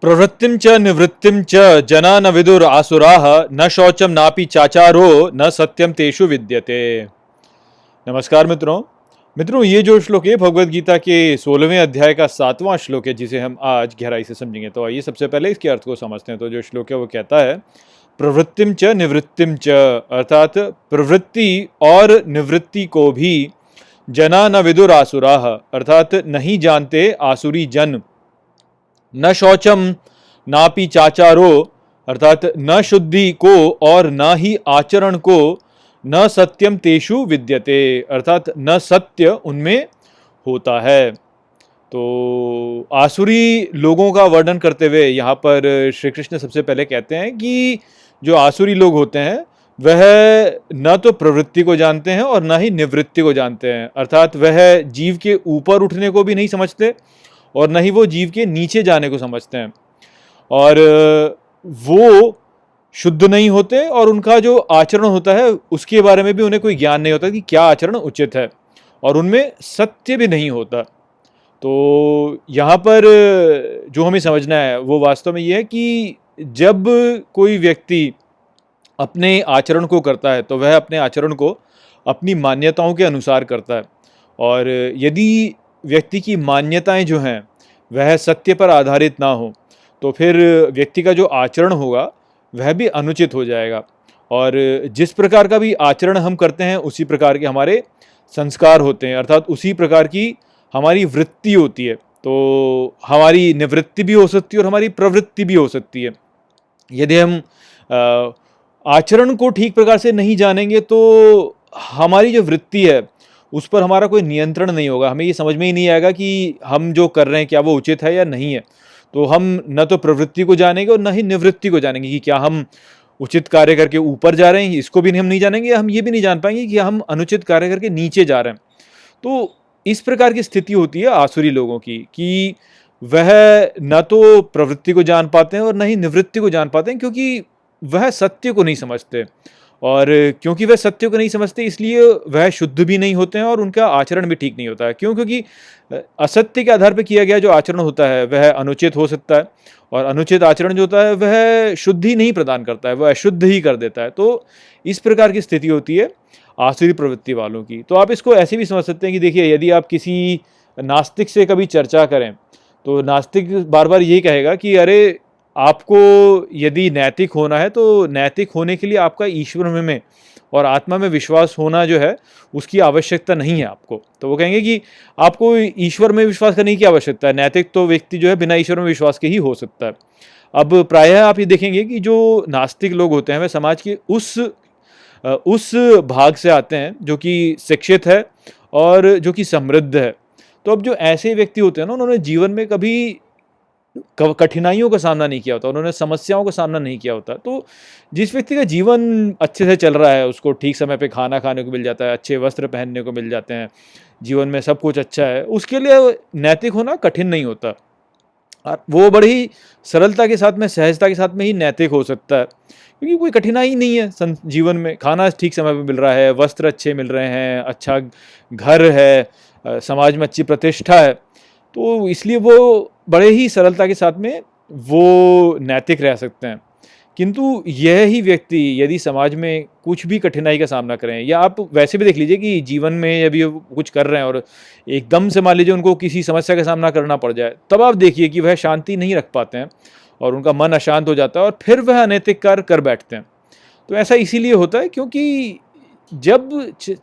प्रवृत्तिं च निवृत्तिं च जना न विदुर आसुराः न शौचम नापि चाचारो न सत्यम तेषु विद्यते। नमस्कार मित्रों, ये जो श्लोक है भगवद गीता के 16वें अध्याय का 7वां श्लोक है, जिसे हम आज गहराई से समझेंगे। तो आइए सबसे पहले इसके अर्थ को समझते हैं। तो जो श्लोक है वो कहता है प्रवृत्तिम च निवृत्तिम च, अर्थात प्रवृत्ति और निवृत्ति को भी जना न विदुर आसुराः, अर्थात नहीं जानते आसुरी जन। न शौचम नापि चाचारो, अर्थात न शुद्धि को और न ही आचरण को, न सत्यम तेषु विद्यते, अर्थात न सत्य उनमें होता है। तो आसुरी लोगों का वर्णन करते हुए यहाँ पर श्री कृष्ण सबसे पहले कहते हैं कि जो आसुरी लोग होते हैं वह न तो प्रवृत्ति को जानते हैं और न ही निवृत्ति को जानते हैं, अर्थात वह जीव के ऊपर उठने को भी नहीं समझते और न ही वो जीव के नीचे जाने को समझते हैं, और वो शुद्ध नहीं होते और उनका जो आचरण होता है उसके बारे में भी उन्हें कोई ज्ञान नहीं होता कि क्या आचरण उचित है, और उनमें सत्य भी नहीं होता। तो यहाँ पर जो हमें समझना है वो वास्तव में ये है कि जब कोई व्यक्ति अपने आचरण को करता है तो वह अपने आचरण को अपनी मान्यताओं के अनुसार करता है, और यदि व्यक्ति की मान्यताएं जो हैं वह सत्य पर आधारित ना हो तो फिर व्यक्ति का जो आचरण होगा वह भी अनुचित हो जाएगा, और जिस प्रकार का भी आचरण हम करते हैं उसी प्रकार के हमारे संस्कार होते हैं, अर्थात उसी प्रकार की हमारी वृत्ति होती है। तो हमारी निवृत्ति भी हो सकती है और हमारी प्रवृत्ति भी हो सकती है। यदि हम आचरण को ठीक प्रकार से नहीं जानेंगे तो हमारी जो वृत्ति है उस पर हमारा कोई नियंत्रण नहीं होगा। हमें ये समझ में ही नहीं आएगा कि हम जो कर रहे हैं क्या वो उचित है या नहीं है। तो हम न तो प्रवृत्ति को जानेंगे और न ही निवृत्ति को जानेंगे कि क्या हम उचित कार्य करके ऊपर जा रहे हैं, इसको भी हम नहीं जानेंगे। हम ये भी नहीं जान पाएंगे कि हम अनुचित कार्य करके नीचे जा रहे हैं। तो इस प्रकार की स्थिति होती है आसुरी लोगों की कि वह न तो प्रवृत्ति को जान पाते हैं और न ही निवृत्ति को जान पाते हैं, क्योंकि वह सत्य को नहीं समझते, और क्योंकि वह सत्य को नहीं समझते इसलिए वह शुद्ध भी नहीं होते हैं और उनका आचरण भी ठीक नहीं होता है। क्योंकि असत्य के आधार पर किया गया जो आचरण होता है वह अनुचित हो सकता है, और अनुचित आचरण जो होता है वह शुद्धि नहीं प्रदान करता है, वह अशुद्ध ही कर देता है। तो इस प्रकार की स्थिति होती है आसुरी प्रवृत्ति वालों की। तो आप इसको ऐसे भी समझ सकते हैं कि देखिए, यदि आप किसी नास्तिक से कभी चर्चा करें तो नास्तिक बार बार यही कहेगा कि अरे, आपको यदि नैतिक होना है तो नैतिक होने के लिए आपका ईश्वर में और आत्मा में विश्वास होना जो है उसकी आवश्यकता नहीं है आपको। तो वो कहेंगे कि आपको ईश्वर में विश्वास करने की आवश्यकता है, नैतिक तो व्यक्ति जो है बिना ईश्वर में विश्वास के ही हो सकता है। अब प्रायः आप ये देखेंगे कि जो नास्तिक लोग होते हैं वह समाज के उस भाग से आते हैं जो कि शिक्षित है और जो कि समृद्ध है। तो अब जो ऐसे व्यक्ति होते हैं ना, उन्होंने जीवन में कभी कठिनाइयों का सामना नहीं किया होता, उन्होंने समस्याओं का सामना नहीं किया होता। तो जिस व्यक्ति का जीवन अच्छे से चल रहा है, उसको ठीक समय पे खाना खाने को मिल जाता है, अच्छे वस्त्र पहनने को मिल जाते हैं, जीवन में सब कुछ अच्छा है, उसके लिए नैतिक होना कठिन नहीं होता। और वो बड़ी ही सरलता के साथ में, सहजता के साथ में ही नैतिक हो सकता है, क्योंकि कोई कठिनाई नहीं है जीवन में। खाना ठीक समय पर मिल रहा है, वस्त्र अच्छे मिल रहे हैं, अच्छा घर है, समाज में अच्छी प्रतिष्ठा है, तो इसलिए वो बड़े ही सरलता के साथ में वो नैतिक रह सकते हैं। किंतु यह ही व्यक्ति यदि समाज में कुछ भी कठिनाई का सामना करें, या आप वैसे भी देख लीजिए कि जीवन में अभी कुछ कर रहे हैं और एकदम से मान लीजिए उनको किसी समस्या का सामना करना पड़ जाए, तब आप देखिए कि वह शांति नहीं रख पाते हैं और उनका मन अशांत हो जाता है और फिर वह अनैतिक कार्य कर बैठते हैं। तो ऐसा इसीलिए होता है क्योंकि जब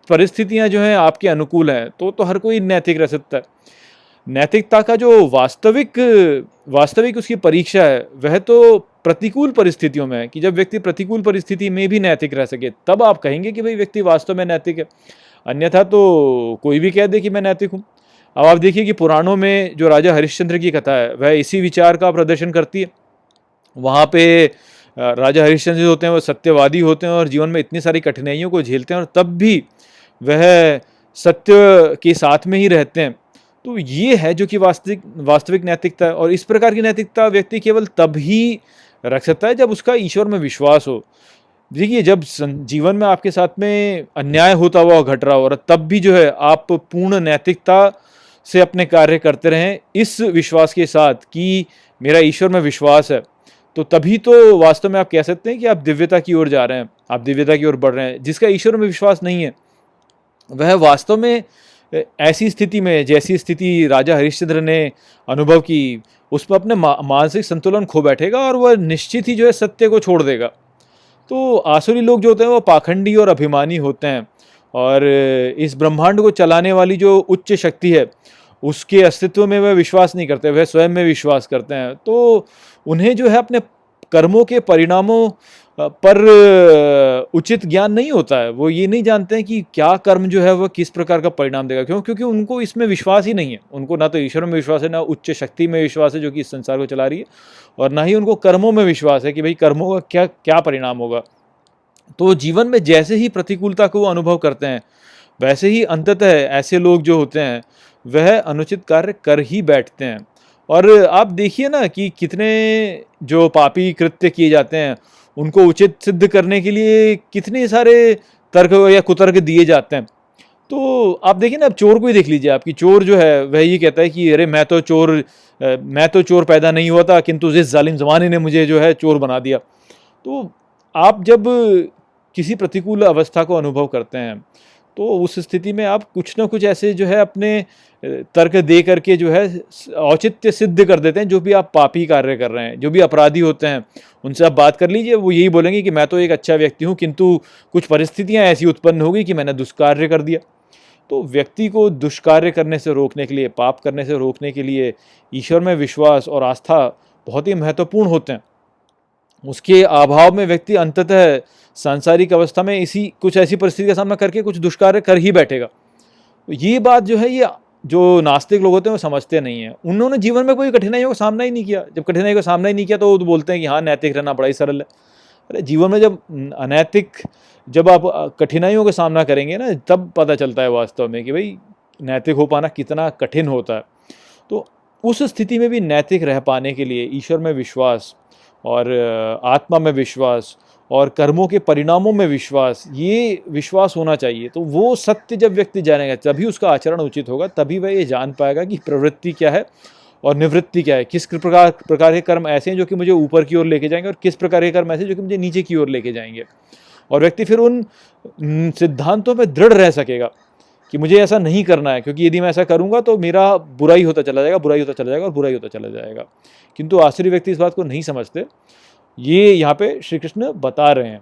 परिस्थितियाँ जो हैं आपके अनुकूल हैं तो हर कोई नैतिक रह सकता है। नैतिकता का जो वास्तविक उसकी परीक्षा है वह तो प्रतिकूल परिस्थितियों में है, कि जब व्यक्ति प्रतिकूल परिस्थिति में भी नैतिक रह सके तब आप कहेंगे कि भाई व्यक्ति वास्तव में नैतिक है। अन्यथा तो कोई भी कह दे कि मैं नैतिक हूँ। अब आप देखिए कि पुराणों में जो राजा हरिश्चंद्र की कथा है वह इसी विचार का प्रदर्शन करती है। वहाँ पे राजा हरिश्चंद्र जो होते हैं वो सत्यवादी होते हैं और जीवन में इतनी सारी कठिनाइयों को झेलते हैं और तब भी वह सत्य के साथ में ही रहते हैं। तो ये है जो कि वास्तविक नैतिकता है, और इस प्रकार की नैतिकता व्यक्ति केवल तब ही रख सकता है जब उसका ईश्वर में विश्वास हो। देखिए, जब जीवन में आपके साथ में अन्याय होता हुआ घट रहा हो और तब भी जो है आप पूर्ण नैतिकता से अपने कार्य करते रहें, इस विश्वास के साथ कि मेरा ईश्वर में विश्वास है, तो तभी तो वास्तव में आप कह सकते हैं कि आप दिव्यता की ओर जा रहे हैं, आप दिव्यता की ओर बढ़ रहे हैं। जिसका ईश्वर में विश्वास नहीं है, वह वास्तव में ऐसी स्थिति में, जैसी स्थिति राजा हरिश्चंद्र ने अनुभव की, उसमें अपने मानसिक संतुलन खो बैठेगा और वह निश्चित ही जो है सत्य को छोड़ देगा। तो आसुरी लोग जो होते हैं वो पाखंडी और अभिमानी होते हैं, और इस ब्रह्मांड को चलाने वाली जो उच्च शक्ति है उसके अस्तित्व में वह विश्वास नहीं करते, वह स्वयं में विश्वास करते हैं। तो उन्हें जो है अपने कर्मों के परिणामों पर उचित ज्ञान नहीं होता है। वो ये नहीं जानते हैं कि क्या कर्म जो है वह किस प्रकार का परिणाम देगा। क्यों? क्योंकि उनको इसमें विश्वास ही नहीं है। उनको ना तो ईश्वर में विश्वास है, ना उच्च शक्ति में विश्वास है जो कि इस संसार को चला रही है, और ना ही उनको कर्मों में विश्वास है कि भाई कर्मों का क्या क्या परिणाम होगा। तो जीवन में जैसे ही प्रतिकूलता को वो अनुभव करते हैं, वैसे ही अंततः ऐसे लोग जो होते हैं वह अनुचित कार्य कर ही बैठते हैं। और आप देखिए ना कि कितने जो पापी कृत्य किए जाते हैं उनको उचित सिद्ध करने के लिए कितने सारे तर्क या कुतर्क दिए जाते हैं। तो आप देखिए ना, अब चोर को ही देख लीजिए, आपकी चोर जो है वह ये कहता है कि अरे मैं तो चोर पैदा नहीं हुआ था, किंतु जिस जालिम ज़माने ने मुझे जो है चोर बना दिया। तो आप जब किसी प्रतिकूल अवस्था को अनुभव करते हैं, तो उस स्थिति में आप कुछ ना कुछ ऐसे जो है अपने तर्क दे करके जो है औचित्य सिद्ध कर देते हैं। जो भी आप पापी कार्य कर रहे हैं, जो भी अपराधी होते हैं, उनसे आप बात कर लीजिए, वो यही बोलेंगे कि मैं तो एक अच्छा व्यक्ति हूँ, किंतु कुछ परिस्थितियाँ ऐसी उत्पन्न हो गई कि मैंने दुष्कार्य कर दिया। तो व्यक्ति को दुष्कार्य करने से रोकने के लिए, पाप करने से रोकने के लिए ईश्वर में विश्वास और आस्था बहुत ही महत्वपूर्ण होते हैं। उसके अभाव में व्यक्ति अंततः सांसारिक अवस्था में कुछ ऐसी परिस्थिति का सामना करके कुछ दुष्कार्य कर ही बैठेगा। तो ये बात जो है, ये जो नास्तिक लोग होते हैं वो समझते नहीं है। उन्होंने जीवन में कोई कठिनाइयों का सामना ही नहीं किया। जब कठिनाई का सामना ही नहीं किया तो वो बोलते हैं कि हाँ, नैतिक रहना बड़ा ही सरल है। अरे जीवन में जब आप कठिनाइयों का सामना करेंगे ना, तब पता चलता है वास्तव में कि भाई नैतिक हो पाना कितना कठिन होता है। तो उस स्थिति में भी नैतिक रह पाने के लिए ईश्वर में विश्वास और आत्मा में विश्वास और कर्मों के परिणामों में विश्वास, ये विश्वास होना चाहिए। तो वो सत्य जब व्यक्ति जानेगा, तभी उसका आचरण उचित होगा, तभी वह ये जान पाएगा कि प्रवृत्ति क्या है और निवृत्ति क्या है। किस प्रकार के कर्म ऐसे हैं जो कि मुझे ऊपर की ओर लेके जाएंगे, और किस प्रकार के कर्म ऐसे जो कि मुझे नीचे की ओर लेके जाएंगे। और व्यक्ति फिर उन सिद्धांतों में दृढ़ रह सकेगा कि मुझे ऐसा नहीं करना है, क्योंकि यदि मैं ऐसा करूंगा तो मेरा बुराई होता चला जाएगा, बुराई होता चला जाएगा और बुराई होता चला जाएगा। किंतु आसुरी व्यक्ति इस बात को नहीं समझते। ये यहाँ पे श्री कृष्ण बता रहे हैं।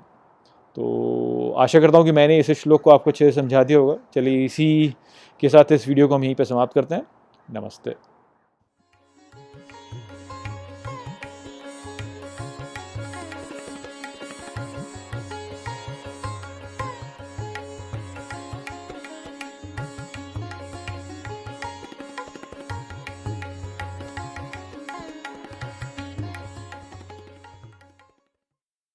तो आशा करता हूँ कि मैंने इस श्लोक को आपको अच्छे से समझा दिया होगा। चलिए, इसी के साथ इस वीडियो को हम यहीं पे समाप्त करते हैं। नमस्ते।